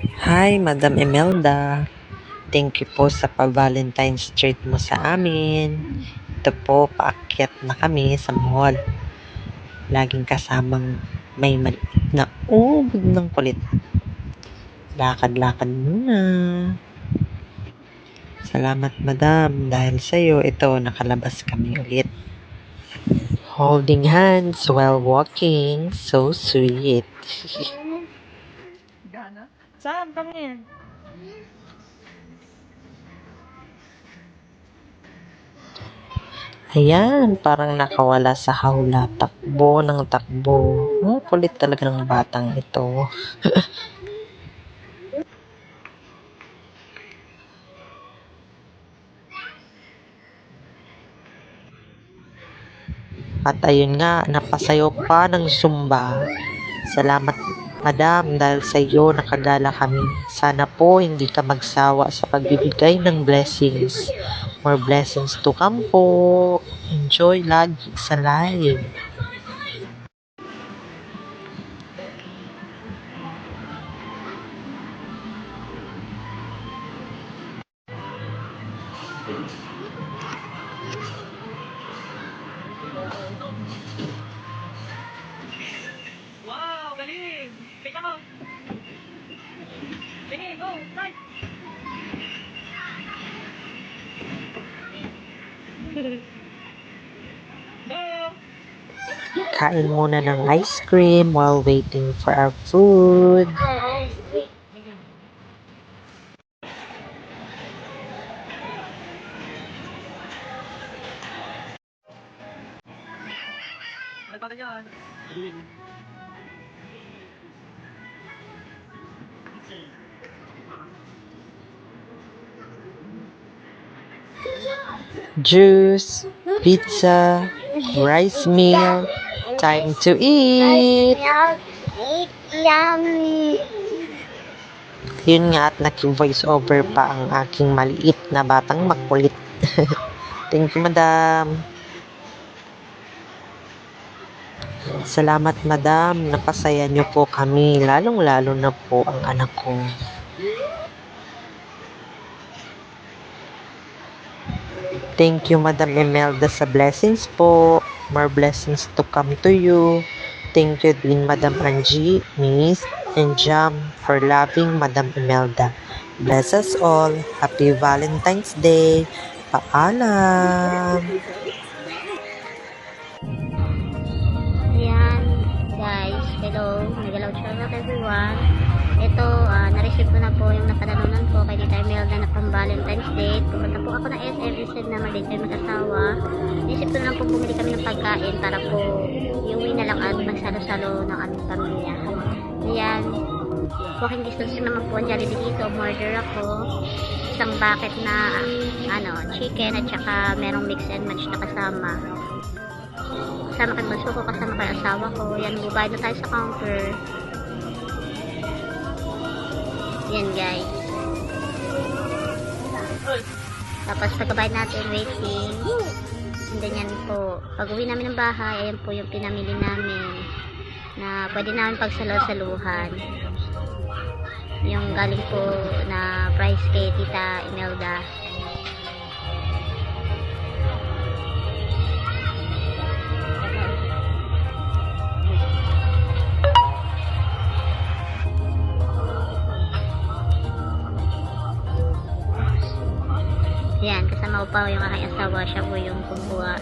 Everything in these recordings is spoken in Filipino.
Hi, Madam Imelda. Thank you po sa pa-Valentine's treat mo sa amin. Ito po, paakyat na kami sa mall. Laging kasamang may maliit na ubod ng kulit. Lakad-lakad muna. Salamat, Madam. Dahil sa iyo, ito, nakalabas kami ulit. Holding hands while walking. So sweet. Saan kami? Ayan, parang nakawala sa hawla. Takbo ng takbo. Kulit talaga ng batang ito. At ayun nga, napasayo pa ng Zumba. Salamat, Madam, dahil sa iyo nakagala kami. Sana po hindi ka magsawa sa pagbibigay ng blessings. More blessings to come po. Enjoy lagi sa live. Wow, galing! Pika mo! Sige, go! Start! Go! Kain muna ng ice cream while waiting for our food. Ano pa yan? Juice, pizza, rice meal. Time to eat! Yummy. Yun nga at naki-voice over pa ang aking maliit na batang makulit. Thank you, Madam. Salamat, Madam. Napasaya niyo po kami. Lalong-lalo na po ang anak ko. Thank you, Madam Imelda, sa blessings po. More blessings to come to you. Thank you din, Madam Angie, Miss, and Jam for loving Madam Imelda. Bless us all. Happy Valentine's Day. Paalam. Ayan, guys. Hello. Nagalaw shout out everyone. Ito, na-receive ko na po yung napanalunan ko kay Tita Imelda na pang Valentine's Day. Pumunta po ako ng SM instead na mag-enjoy mag-asawa. Naisip ko na lang po bumili kami ng pagkain para po iuwi na lang at magsalo-salo ng aming pamilya. Ayan. Walking distance naman po ang Jollibee dito. Order ako. Isang bucket na chicken at saka merong mix and match na kasama. Kasama kay bunso ko, kasama kay asawa ko. Yan, bubayad na tayo sa counter. Yan, guys. Tapos pagkabayad natin, waiting. And then yan po. Pag uwi namin ng bahay, ayan po yung pinamili namin na pwede namin pagsalo-saluhan. Yung galing po na price kay Tita Imelda. Yan, kasama ko pa yung aking asawa. Siya po yung kumuha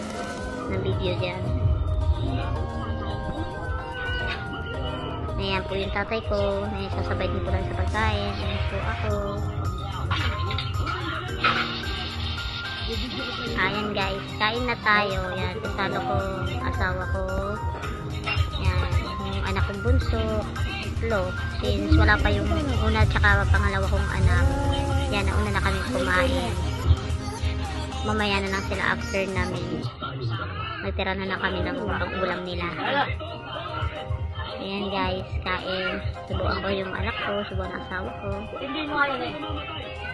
ng video dyan. Ayan po yung tatay ko. Ayan, sasabay din po lang sa pagkain. Ayan po ako. Ayan guys, kain na tayo. Ayan, kasalo ko, asawa ko. Ayan, yung anak kong bunso. Lo, since wala pa yung una tsaka pangalawa kong anak. Yan, nauna na kami kumain. Mamaya na lang sila after namin. Nagtira na lang kami ng ulam nila. Ayan guys, kain. Subuan ko yung anak ko, subuan ang asawa ko.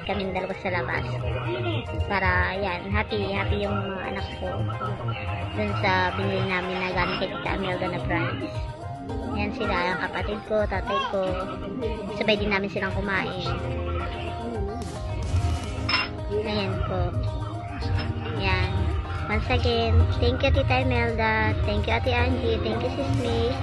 Kaming dalawa sa labas. Para yan, happy yung mga anak ko. Dun sa binili namin na galing kay Tita Imelda na prize. Ayan sila, ang kapatid ko, tatay ko. Sabay din namin silang kumain. Ayan po. Ayan. Once again, thank you Tita Imelda, thank you Ate Angie, thank you Sis Miss,